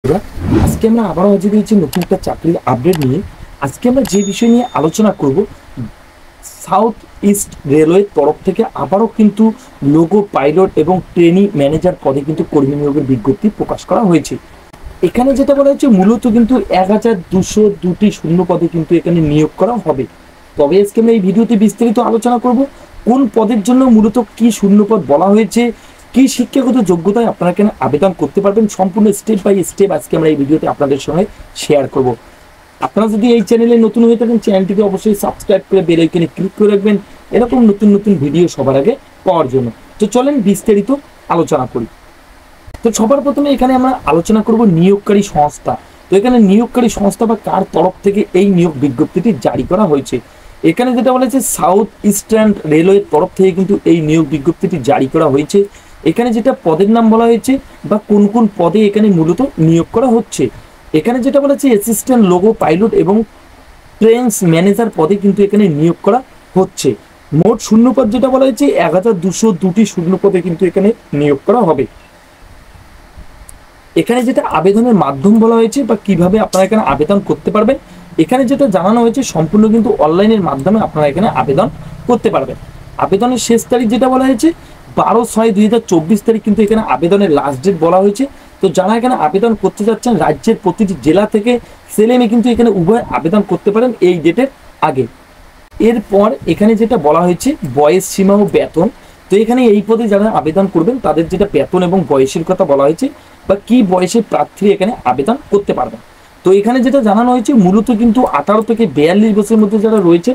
বন্ধুরা, আজকে আমরা আবারও হাজির হয়েছি নতুন একটা চাকরির আপডেট নিয়ে। আজকে আমরা যে বিষয় নিয়ে আলোচনা করব, সাউথ ইস্ট রেলওয়ের তরফ থেকে আবারও কিন্তু লোগো পাইলট এবং ট্রেনি ম্যানেজার পদে কিন্তু কর্মী নিয়োগের বিজ্ঞপ্তি প্রকাশ করা হয়েছে। এখানে যেটা বলা হয়েছে, মূলত কিন্তু 1202টি শূন্য পদে কিন্তু এখানে নিয়োগ করা হবে। তবে আজকে আমরা এই ভিডিওতে বিস্তারিত আলোচনা করব কোন পদের জন্য মূলত কি শূন্য পদ বলা হয়েছে, কি শিক্ষাগত যোগ্যতায় আপনারা এখানে আবেদন করতে পারবেন, সম্পূর্ণ স্টেপ বাই স্টেপ আজকে আমরা এই ভিডিওতে আপনাদের সঙ্গে শেয়ার করব। আপনারা যদি এই চ্যানেলে নতুন হয়ে থাকেন, চ্যানেলটিকে অবশ্যই সাবস্ক্রাইব করে বেল আইকনে ক্লিক করে রাখবেন এরকম নতুন নতুন ভিডিও সবার আগে পাওয়ার জন্য। তো চলেন বিস্তারিত আলোচনা করি। তো সবার প্রথমে এখানে আমরা আলোচনা করব নিয়োগকারী সংস্থা। তো এখানে নিয়োগকারী সংস্থা বা কার তরফ থেকে এই নিয়োগ বিজ্ঞপ্তিটি জারি করা হয়েছে। এখানে যেটা বলা হয়েছে, সাউথ ইস্টার্ন রেলওয়ের তরফ থেকে কিন্তু এই নিয়োগ বিজ্ঞপ্তিটি জারি করা হয়েছে। এখানে যেটা পদের নাম বলা হয়েছে বা কোন কোন পদে এখানে মূলত নিয়োগ করা হচ্ছে, এখানে যেটা বলা হচ্ছে অ্যাসিস্ট্যান্ট লোগো পাইলট এবং ট্রেনস ম্যানেজার পদে কিন্তু এখানে নিয়োগ করা হচ্ছে। মোট শূন্যপদ যেটা বলা হয়েছে 1202টি শূন্যপদে কিন্তু এখানে নিয়োগ করা হবে। এখানে যেটা আবেদনের মাধ্যম বলা হয়েছে বা কিভাবে আপনারা এখানে আবেদন করতে পারবেন, এখানে যেটা জানানো হয়েছে সম্পূর্ণ কিন্তু অনলাইনের মাধ্যমে আপনারা এখানে আবেদন করতে পারবেন। আবেদনের শেষ তারিখ যেটা বলা হয়েছে 12/6/2024 তারিখ কিন্তু এখানে আবেদনের লাস্ট ডেট বলা হয়েছে। তো যারা এখানে আবেদন করতে যাচ্ছেন, রাজ্যের প্রতিটি জেলা থেকে ছেলে মেয়ে কিন্তু এখানে উভয় আবেদন করতে পারেন এই ডেটের আগে। এরপর এখানে যেটা বলা হয়েছে বয়স সীমা ও বেতন। তো এখানে এই পদে যারা আবেদন করবেন তাদের যেটা বেতন এবং বয়সের কথা বলা হয়েছে বা কি বয়সের প্রার্থী এখানে আবেদন করতে পারবেন। তো এখানে যেটা জানানো হয়েছে, মূলত কিন্তু 18 থেকে 42 বছরের মধ্যে যারা রয়েছে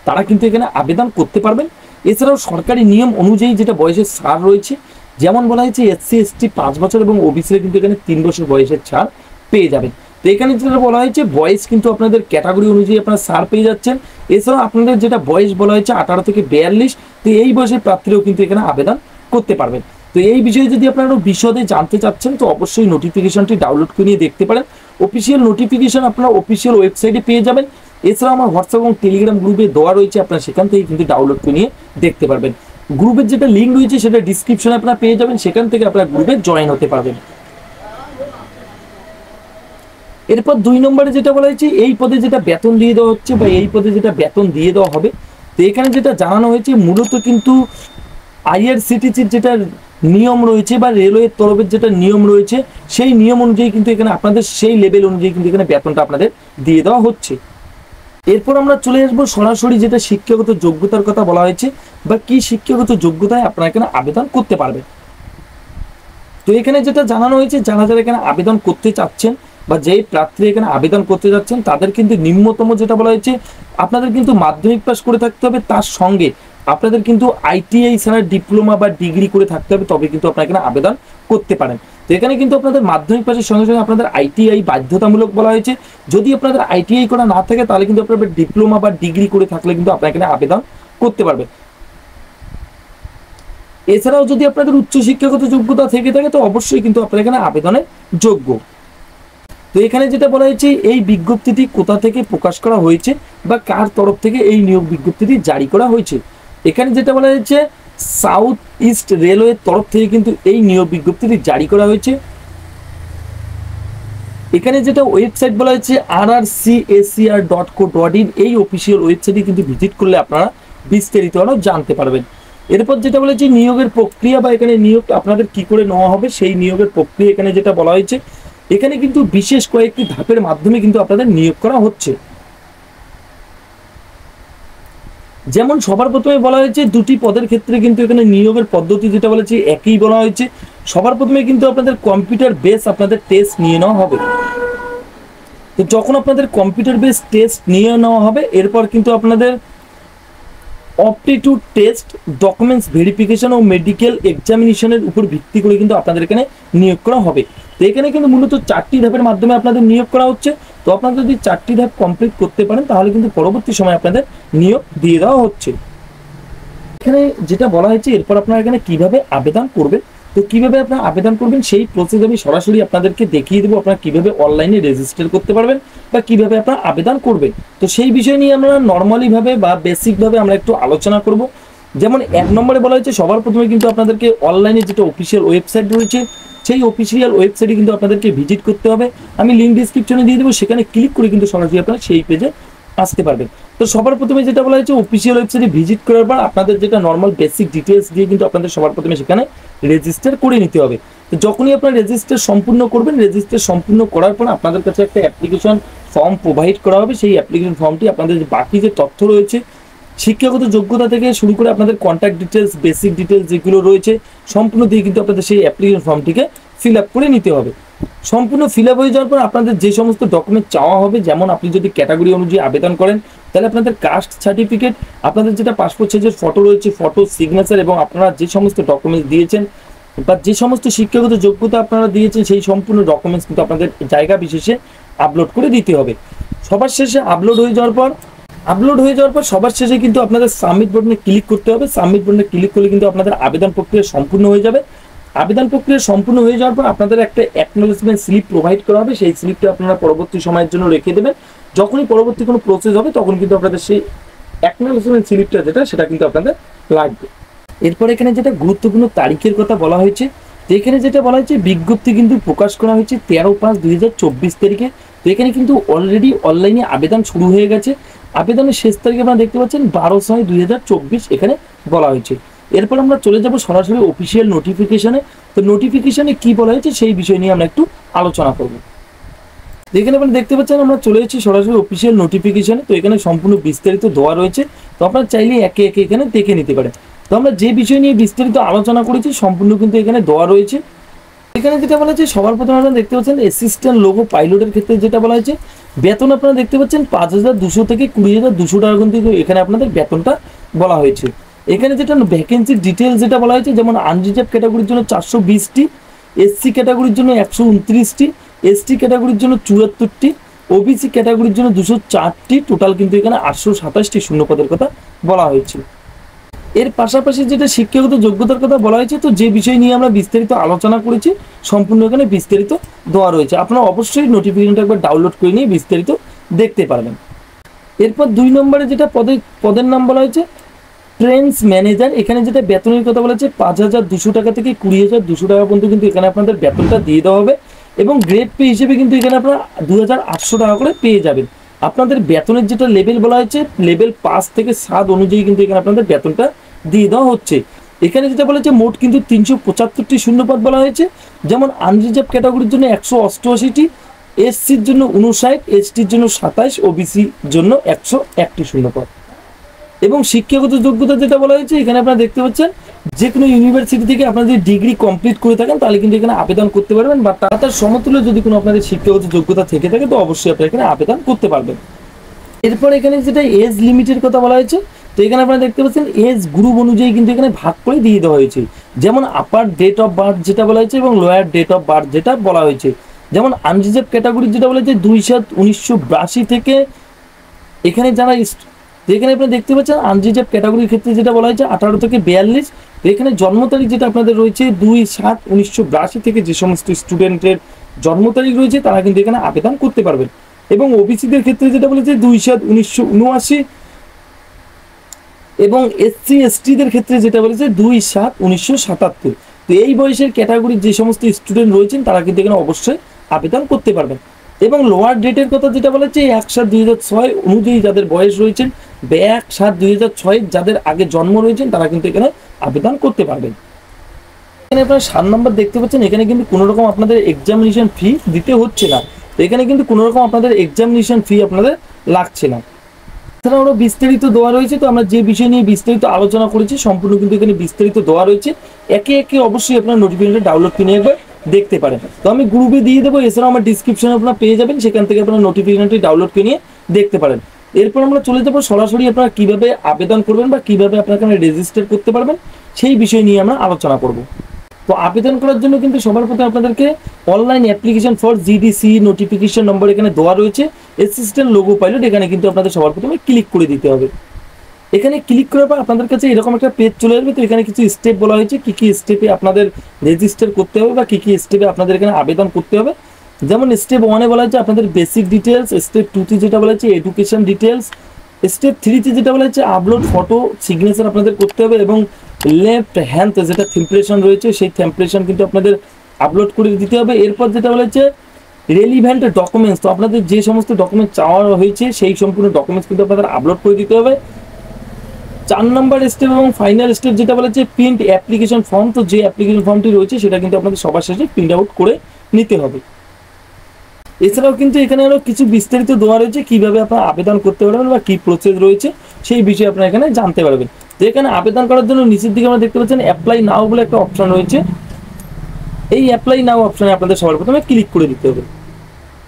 তারা কিন্তু এখানে আবেদন করতে পারবেন। এছাড়াও সরকারি নিয়ম অনুযায়ী যেটা বয়সের ছাড় রয়েছে, যেমন বলা হয়েছে এসসি এসটি 5 বছর এবং ওবিসিরা কিন্তু এখানে 3 বছর বয়সের ছাড় পেয়ে যাবেন। তো এখানে যেটা বলা হয়েছে বয়স কিন্তু আপনাদের ক্যাটাগরি অনুযায়ী আপনারা ছাড় পেয়ে যাচ্ছেন। এছাড়াও আপনাদের যেটা বয়স বলা হয়েছে 18 থেকে 42, তো এই বয়সের প্রার্থীরাও কিন্তু এখানে আবেদন করতে পারবেন। তো এই বিষয়ে যদি আপনারা বিশদে জানতে চাচ্ছেন তো অবশ্যই নোটিফিকেশনটি ডাউনলোড করে নিয়ে দেখতে পারেন। অফিসিয়াল নোটিফিকেশন আপনারা অফিসিয়াল ওয়েবসাইটে পেয়ে যাবেন। এছাড়াও আমার হোয়াটসঅ্যাপ এবং টেলিগ্রাম গ্রুপে দেওয়া রয়েছে, আপনারা সেখান থেকে কিন্তু ডাউনলোড করে নিয়ে দেখতে পারবেন। গ্রুপের যেটা লিঙ্ক রয়েছে সেটা ডিসক্রিপশনে আপনারা পেয়ে যাবেন, সেখান থেকে আপনারা গ্রুপে জয়েন হতে পারবেন। এরপর 2 নম্বরে যেটা বলা হয়েছে, এই পদে যেটা বেতন দিয়ে দেওয়া হচ্ছে বা এই পদে যেটা বেতন দিয়ে দেওয়া হবে, তো এখানে যেটা জানানো হয়েছে মূলত কিন্তু আইআরসিটিসির যেটা নিয়ম রয়েছে বা রেলওয়ের তরফের যেটা নিয়ম রয়েছে সেই নিয়ম অনুযায়ী কিন্তু এখানে আপনাদের সেই লেভেল অনুযায়ী কিন্তু এখানে বেতনটা আপনাদের দিয়ে দেওয়া হচ্ছে। এরপর আমরা চলে আসবো সরাসরি যেটা শিক্ষাগত যোগ্যতার কথা বলা হয়েছে বা কি শিক্ষাগত যোগ্যতায় আপনারা এখানে আবেদন করতে পারবেন। তো এখানে যেটা জানানো হয়েছে, যারা যারা এখানে আবেদন করতে চাচ্ছেন বা যেই প্রার্থী এখানে আবেদন করতে যাচ্ছেন তাদের কিন্তু নিম্নতম যেটা বলা হয়েছে আপনাদের কিন্তু মাধ্যমিক পাস করে থাকতে হবে, তার সঙ্গে আপনাদের কিন্তু আইটিআই ছাড়া ডিপ্লোমা বা ডিগ্রি করে থাকতে হবে, তবে কিন্তু আপনারা এখানে আবেদন করতে পারেন। তো এখানে কিন্তু আপনাদের মাধ্যমিক পাসের সঙ্গে সঙ্গে আপনাদের আইটিআই বাধ্যতামূলক বলা হয়েছে। যদি আপনাদের আইটিআই করা না থাকে তাহলে কিন্তু আপনাদের ডিপ্লোমা বা ডিগ্রি করে থাকলে কিন্তু আপনারা এখানে আবেদন করতে পারবেন। এছাড়াও যদি আপনাদের উচ্চ শিক্ষাগত যোগ্যতা থেকে থাকে তো অবশ্যই কিন্তু আপনারা এখানে আবেদনের যোগ্য। তো এখানে যেটা বলা হয়েছে, এই বিজ্ঞপ্তিটি কোথা থেকে প্রকাশ করা হয়েছে বা কার তরফ থেকে এই নিয়োগ বিজ্ঞপ্তিটি জারি করা হয়েছে, এখানে যেটা বলা হয়েছে সাউথ ইস্ট রেলওয়ের তরফ থেকে কিন্তু এই নিয়োগ বিজ্ঞপ্তিটি জারি করা হয়েছে। এখানে যেটা ওয়েবসাইট বলা হয়েছে rrcscr.co.in, এই অফিসিয়াল ওয়েবসাইটে কিন্তু ভিজিট করলে আপনারা বিস্তারিত আরো জানতে পারবেন। এরপর যেটা বলেছি নিয়োগের প্রক্রিয়া বা এখানে নিয়োগ আপনাদের কি করে নেওয়া হবে সেই নিয়োগের প্রক্রিয়া এখানে যেটা বলা হয়েছে, এখানে কিন্তু বিশেষ কয়েকটি ধাপের মাধ্যমে কিন্তু আপনাদের নিয়োগ করা হচ্ছে। যেমন সবার প্রথমে বলা হয়েছে 2টি পদের ক্ষেত্রে কিন্তু এখানে নিয়োগের পদ্ধতি যেটা বলেছি একই বলা হয়েছে। সবার প্রথমে কিন্তু আপনাদের কম্পিউটার বেস আপনাদের টেস্ট নিয়ে নেওয়া হবে। তো যখন আপনাদের কম্পিউটার বেস টেস্ট নিয়ে নেওয়া হবে, এরপর কিন্তু আপনাদের অপটিটিউড টেস্ট, ডকুমেন্টস ভেরিফিকেশন ও মেডিকেল এক্সামিনেশনের উপর ভিত্তি করে কিন্তু আপনাদের এখানে নিয়োগ করা হবে। তো এখানে কিন্তু মূলত 4টি ধাপের মাধ্যমে আপনাদের নিয়োগ করা হচ্ছে। তো আপনারা যদি 4টি ধাপ কমপ্লিট করতে পারেন তাহলে কিন্তু পরবর্তী সময় আপনাদের নিয়োগ দিয়ে দেওয়া হচ্ছে। এখানে যেটা বলা হয়েছে এরপর আপনারা এখানে কিভাবে আবেদন করবেন, তো কিভাবে আপনারা আবেদন করবেন সেই প্রসেস আমি সরাসরি আপনাদেরকে দেখিয়ে দেবো। আপনারা কিভাবে অনলাইনে রেজিস্টার করতে পারবেন বা কিভাবে আপনারা আবেদন করবেন, তো সেই বিষয় নিয়ে আমরা নর্মালি ভাবে বা বেসিক ভাবে আমরা একটু আলোচনা করব। যেমন 1 নম্বরে বলা হয়েছে সবার প্রথমে কিন্তু আপনাদেরকে অনলাইনে যেটা অফিসিয়াল ওয়েবসাইট রয়েছে সেই অফিসিয়াল ওয়েবসাইটে কিন্তু আপনাদেরকে ভিজিট করতে হবে। আমি লিঙ্ক ডিসক্রিপশনে দিয়ে দেবো, সেখানে ক্লিক করে কিন্তু সরাসরি আপনারা সেই পেজে আসতে পারবেন। তো সবার প্রথমে যেটা বলা হয়েছে, অফিসিয়াল ওয়েবসাইটে ভিজিট করার পর আপনাদের যেটা নর্মাল বেসিক ডিটেলস দিয়ে কিন্তু আপনাদের সবার প্রথমে সেখানে রেজিস্টার করে নিতে হবে। তো যখনই আপনারা রেজিস্টার সম্পূর্ণ করবেন, রেজিস্টার সম্পূর্ণ করার পর আপনাদের কাছে একটা অ্যাপ্লিকেশন ফর্ম প্রোভাইড করা হবে। সেই অ্যাপ্লিকেশন ফর্মটি আপনাদের যে বাকি যে তথ্য রয়েছে, শিক্ষাগত যোগ্যতা থেকে শুরু করে আপনাদের কন্ট্যাক্ট ডিটেলস, বেসিক ডিটেলস যেগুলো রয়েছে সম্পূর্ণ দিয়ে কিন্তু আপনাদের সেই অ্যাপ্লিকেশন ফর্মটিকে ফিল আপ করে নিতে হবে। সম্পূর্ণ ফিল আপ হয়ে যাওয়ার পর আপনাদের যে সমস্ত ডকুমেন্ট চাওয়া হবে, যেমন আপনি যদি ক্যাটাগরি অনুযায়ী আবেদন করেন তাহলে আপনাদের কাস্ট সার্টিফিকেট, আপনাদের যেটা পাসপোর্ট সাইজের ফটো রয়েছে, ফটো, সিগনেচার এবং আপনারা যে সমস্ত ডকুমেন্টস দিয়েছেন বা যে সমস্ত শিক্ষাগত যোগ্যতা আপনারা দিয়েছেন সেই সম্পূর্ণ ডকুমেন্টস কিন্তু আপনাদের জায়গা বিশেষে আপলোড করে দিতে হবে। সবার শেষে আপলোড হয়ে যাওয়ার পর সবার শেষে কিন্তু আপনাদের সাবমিট বাটনে ক্লিক করতে হবে। সাবমিট বাটনে ক্লিক করলে কিন্তু আপনাদের আবেদন প্রক্রিয়া সম্পূর্ণ হয়ে যাবে। আবেদন প্রক্রিয়া সম্পূর্ণ হয়ে যাওয়ার পর আপনাদের একটা অ্যাকনোলেজমেন্ট স্লিপ প্রোভাইড করা হবে। সেই স্লিপটা আপনারা পরবর্তী সময়ের জন্য রেখে দেবেন। যখনই পরবর্তী কোনো প্রসেস হবে তখন কিন্তু আপনাদের সেই অ্যাকনোলেজমেন্ট স্লিপটা সেটা কিন্তু আপনাদের লাগবে। এরপর এখানে যেটা গুরুত্বপূর্ণ তারিখের কথা বলা হয়েছে, তো এখানে যেটা বলা হয়েছে বিজ্ঞপ্তি কিন্তু প্রকাশ করা হয়েছে 13/5/2024 তারিখে। তো এখানে কিন্তু অলরেডি অনলাইনে আবেদন শুরু হয়ে গেছে। আবেদনের শেষ তারিখ আপনারা দেখতে পাচ্ছেন 12/6/2024 এখানে বলা হয়েছে। এরপর আমরা চলে যাব সরাসরি অফিসিয়াল নোটিফিকেশনে। তো নোটিফিকেশনে কি বলা হয়েছে সেই বিষয় নিয়ে আমরা একটু আলোচনা করব। এখানে আপনারা দেখতে পাচ্ছেন আমরা চলে এসেছি সরাসরি অফিসিয়াল নোটিফিকেশনে। তো এখানে সম্পূর্ণ বিস্তারিত দেওয়া রয়েছে, তো আপনারা চাইলে একে একে এখানে দেখে নিতে পারেন। তো আমরা যে বিষয় নিয়ে বিস্তারিত আলোচনা করেছি সম্পূর্ণ কিন্তু এখানে দেওয়া রয়েছে। এখানে যেটা বলা হয়েছে সবার প্রথমে আপনারা দেখতে পাচ্ছেন অ্যাসিস্ট্যান্ট লোগো পাইলটের ক্ষেত্রে যেটা বলা হয়েছে বেতন আপনারা দেখতে পাচ্ছেন 5,200 থেকে 20,200 টাকা কিন্তু এখানে আপনাদের বেতনটা বলা হয়েছে। এখানে যেটা ভ্যাকেন্সি ডিটেলস যেটা বলা হয়েছে, যেমন আনরিজার্ভ ক্যাটাগরির জন্য 420টি, এসসি ক্যাটাগরির জন্য 129টি, এসটি ক্যাটাগরির জন্য 74টি, ওবিসি ক্যাটাগরির জন্য 204টি, টোটাল কিন্তু এখানে 827টি শূন্যপদের কথা বলা হয়েছে। এর পাশাপাশি যেটা শিক্ষাগত যোগ্যতার কথা বলা হয়েছে, তো যে বিষয় নিয়ে আমরা বিস্তারিত আলোচনা করেছি সম্পূর্ণ এখানে বিস্তারিত দেওয়া রয়েছে। আপনারা অবশ্যই নোটিফিকেশনটা একবার ডাউনলোড করে নিয়ে বিস্তারিত দেখতে পারবেন। এরপর 2 নম্বরে যেটা পদের নাম বলা হয়েছে ট্রেন্স ম্যানেজার। এখানে যেটা বেতনের কথা বলা হয়েছে 5,200 টাকা থেকে 20,200 টাকা পর্যন্ত কিন্তু এখানে আপনাদের বেতনটা দিয়ে দেওয়া হবে এবং গ্রেড পে হিসেবে কিন্তু এখানে আপনারা 2,800 টাকা করে পেয়ে যাবেন। আপনাদের বেতনের যেটা লেভেল বলা হয়েছে লেভেল 5 থেকে 7 অনুযায়ী কিন্তু এখানে আপনাদের বেতনটা দিয়ে দেওয়া হচ্ছে। এখানে যেটা বলা হয়েছে মোট কিন্তু 375টি শূন্যপদ বলা হয়েছে, যেমন আনরিজার্ভ ক্যাটাগরির জন্য 188টি, এসসির জন্য 59, এসটির জন্য 27, ওবিসির জন্য 101টি শূন্যপদ। এবং শিক্ষাগত যোগ্যতা যেটা বলা হয়েছে এখানে আপনারা দেখতে পাচ্ছেন যে কোনো ইউনিভার্সিটি থেকে আপনারা যদি ডিগ্রি কমপ্লিট করে থাকেন তাহলে কিন্তু এখানে আবেদন করতে পারবেন, বা তার সমতুল্য যদি কোনো আপনাদের শিক্ষাগত যোগ্যতা থেকে থাকে তো অবশ্যই আপনারা এখানে আবেদন করতে পারবেন। এরপর এখানে যেটা এজ লিমিটের কথা বলা হয়েছে, তো এখানে আপনারা দেখতে পাচ্ছেন এজ গ্রুপ অনুযায়ী কিন্তু এখানে ভাগ করে দিয়ে দেওয়া হয়েছে, যেমন আপার ডেট অফ বার্থ যেটা বলা হয়েছে এবং লোয়ার ডেট অফ বার্থ যেটা বলা হয়েছে। যেমন আনরিজার্ভ ক্যাটাগরি যেটা বলা হয়েছে 2/7/1982 থেকে এখানে যারা এখানে আপনারা দেখতে পাচ্ছেন আনরিজার্ভ ক্যাটাগরির ক্ষেত্রে যেটা বলা হয়েছে 18 থেকে 42। তো এখানে জন্ম তারিখ যেটা আপনাদের রয়েছে 2/7/1982 থেকে যে সমস্ত স্টুডেন্টের জন্ম তারিখ রয়েছে তারা কিন্তু এখানে আবেদন করতে পারবেন। এবং ওবিসিদের ক্ষেত্রে যেটা বলেছে 2/7/1979 এবং এসসি এসটিদের ক্ষেত্রে যেটা বলেছে 2/7/1977। তো এই বয়সের ক্যাটাগরির যে সমস্ত স্টুডেন্ট রয়েছেন তারা কিন্তু এখানে অবশ্যই আবেদন করতে পারবেন। এবং লোয়ার ডেটের কথা যেটা বলা হচ্ছে 1/7/2006 অনুযায়ী যাদের বয়স রয়েছেন 1/7/2006 যাদের আগে জন্ম রয়েছেন তারা কিন্তু এখানে আবেদন করতে পারবেন। এখানে আপনারা 7 নম্বর দেখতে পাচ্ছেন এখানে কিন্তু কোনো রকম আপনাদের এক্সামিনেশন ফি দিতে হচ্ছে না। তো এখানে কিন্তু কোনো রকম আপনাদের এক্সামিনেশন ফি আপনাদের লাগছে না। এছাড়া আরও বিস্তারিত দেওয়া রয়েছে, তো আমরা যে বিষয় নিয়ে বিস্তারিত আলোচনা করেছি সম্পূর্ণ কিন্তু এখানে বিস্তারিত দেওয়া রয়েছে। একে একে অবশ্যই আপনার নোটিফিকেশনটা ডাউনলোড করে একবার দেখতে পারেন। তো আমি গ্রুপে দিয়ে দেবো, এছাড়াও আমার ডিসক্রিপশনে আপনারা পেয়ে যাবেন, সেখান থেকে আপনারা নোটিফিকেশনটি ডাউনলোড করে নিয়ে দেখতে পারেন। এরপর আমরা চলে যাবো সরাসরি আপনারা কীভাবে আবেদন করবেন বা কীভাবে আপনারা এখানে রেজিস্টার করতে পারবেন সেই বিষয় নিয়ে আমরা আলোচনা করব। তো আবেদন করার জন্য কিন্তু সবার প্রথমে আপনাদেরকে online application for GDC notification নম্বর এখানে দেওয়া রয়েছে অ্যাসিস্ট্যান্ট লোগো পাইলট, এখানে কিন্তু আপনাদের সবার প্রথমে ক্লিক করে দিতে হবে। এখানে ক্লিক করার পর আপনাদের কাছে এরকম একটা পেজ চলে আসবে। তো এখানে কিছু স্টেপ বলা হয়েছে কী কী স্টেপে আপনাদের রেজিস্টার করতে হবে বা কী কী স্টেপে আপনাদের এখানে আবেদন করতে হবে। যেমন স্টেপ 1-এ বলা হচ্ছে আপনাদের বেসিক ডিটেলস, স্টেপ 2-তে যেটা বলা হচ্ছে এডুকেশন ডিটেলস, স্টেপ 3-তে যেটা বলা হচ্ছে আপলোড ফটো সিগনেচার আপনাদের করতে হবে এবং লেফট হ্যান্ড যেটা থিম্প্রেশন রয়েছে সেই থিম্প্রেশন কিন্তু আপনাদের আপলোড করে দিতে হবে। এরপর যেটা বলেছে রেলিভেন্ট ডকুমেন্টস, তো আপনাদের যে সমস্ত ডকুমেন্ট চাওয়া হয়েছে সেই সম্পূর্ণ ডকুমেন্টস কিন্তু আপনাদের আপলোড করে দিতে হবে। 4 নম্বর স্টেপ এবং ফাইনাল স্টেপ যেটা বলেছে প্রিন্ট অ্যাপ্লিকেশন ফর্ম, তো যে অ্যাপ্লিকেশন ফর্মটি রয়েছে সেটা কিন্তু আপনাদের সবার শেষে প্রিন্ট আউট করে নিতে হবে। এছাড়াও কিন্তু এখানে আরো কিছু বিস্তারিত দেওয়া রয়েছে কিভাবে আপনারা আবেদন করতে পারবেন বা কি প্রসেস রয়েছে সেই বিষয়ে আপনারা এখানে জানতে পারবেন। তো এখানে আবেদন করার জন্য নিচের দিকে আমরা দেখতে পাচ্ছেন অ্যাপ্লাই নাও বলে একটা অপশন রয়েছে। এই অ্যাপ্লাই নাও অপশনে আপনাদের সবার প্রথমে ক্লিক করে দিতে হবে।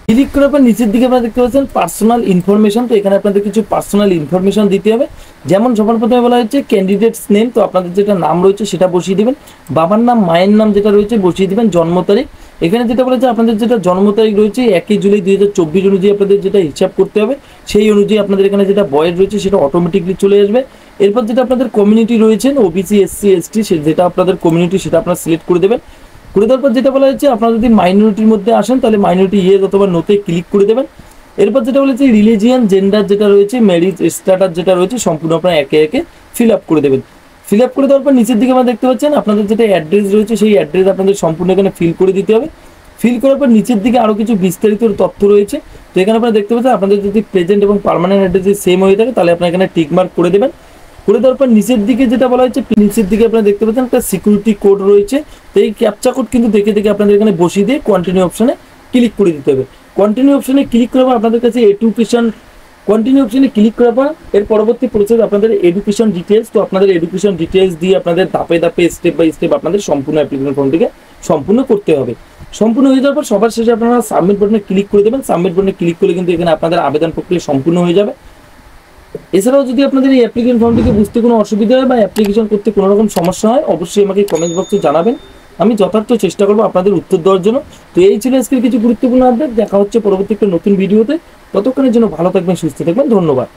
ক্লিক করার পর নিচের দিকে আপনারা দেখতে পাচ্ছেন পার্সোনাল ইনফরমেশন, তো এখানে আপনাদের কিছু পার্সোনাল ইনফরমেশন দিতে হবে। যেমন সবার প্রথমে বলা হচ্ছে ক্যান্ডিডেটস নেম, তো আপনাদের যেটা নাম রয়েছে সেটা বসিয়ে দেবেন, বাবার নাম মায়ের নাম যেটা রয়েছে বসিয়ে দেবেন, জন্ম তারিখ এখানে যেটা বলেছে আপনাদের যেটা জন্ম তারিখ রয়েছে 1 জুলাই 2024 অনুযায়ী আপনাদের যেটা হিসাব করতে হবে সেই অনুযায়ী আপনাদের এখানে যেটা বয়স রয়েছে সেটা অটোমেটিকলি চলে আসবে। এরপর যেটা আপনাদের কমিউনিটি রয়েছে ওবিসি এসসি এসটি যেটা আপনাদের কমিউনিটি সেটা আপনারা সিলেক্ট করে দেবেন। করে দেওয়ার পর যেটা বলা হচ্ছে আপনারা যদি মাইনরিটির মধ্যে আসেন তাহলে মাইনরিটি ইয়েস অথবা নোতে ক্লিক করে দেবেন। এরপর যেটা বলেছে রিলিজিয়ান জেন্ডার যেটা রয়েছে ম্যারিজ স্ট্যাটাস যেটা রয়েছে সম্পূর্ণ আপনারা একে একে ফিল আপ করে দেবেন। ফিল আপ করে দেওয়ার পর নিচের দিকে আমরা দেখতে পাচ্ছেন আপনাদের যেটা অ্যাড্রেস রয়েছে সেই অ্যাড্রেস আপনাদের সম্পূর্ণ এখানে ফিল করে দিতে হবে। ফিল করার পর নিচের দিকে আরও কিছু বিস্তারিত তথ্য রয়েছে, তো এখানে আপনারা দেখতে পাচ্ছেন আপনাদের যদি প্রেজেন্ট এবং পার্মানেন্ট অ্যাড্রেস যদি সেম হয়ে থাকে তাহলে আপনারা এখানে টিক মার্ক করে দেবেন। করে দেওয়ার পর নিচের দিকে যেটা বলা হচ্ছে নিচের দিকে আপনারা দেখতে পাচ্ছেন একটা সিকিউরিটি কোড রয়েছে, তো এই ক্যাপচা কোড কিন্তু দেখে দেখে আপনাদের এখানে বসিয়ে দিয়ে কন্টিনিউ অপশনে ক্লিক করে দিতে হবে। কন্টিনিউ অপশনে ক্লিক করার পর আপনাদের কাছে এডুকেশন কন্টিনিউ অপশনে ক্লিক করার পর এর পরবর্তী প্রসেস আপনাদের এডুকেশন ডিটেলস, তো আপনাদের এডুকেশন ডিটেলস দিয়ে আপনাদের ধাপে ধাপে স্টেপ বাই স্টেপ আপনাদের সম্পূর্ণ অ্যাপ্লিকেশন ফর্মটিকে সম্পূর্ণ করতে হবে। সম্পূর্ণ হয়ে যাওয়ার পর সবার শেষে আপনারা সাবমিট বাটনে ক্লিক করে দেবেন। সাবমিট বাটনে ক্লিক করলে কিন্তু এখানে আপনাদের আবেদন প্রক্রিয়া সম্পূর্ণ হয়ে যাবে। এছাড়াও যদি আপনাদের এই অ্যাপ্লিকেশন ফর্মটিকে বুঝতে কোনো অসুবিধা হয় বা অ্যাপ্লিকেশন করতে কোনো রকম সমস্যা হয় অবশ্যই আমাকে কমেন্ট বক্সে জানাবেন, আমি যথার্থ চেষ্টা করবো আপনাদের উত্তর দেওয়ার জন্য। তো এই ছিল আজকের কিছু গুরুত্বপূর্ণ আপডেট, দেখা হচ্ছে পরবর্তী একটা নতুন ভিডিওতে। ততক্ষণের জন্য ভালো থাকবেন, সুস্থ থাকবেন, ধন্যবাদ।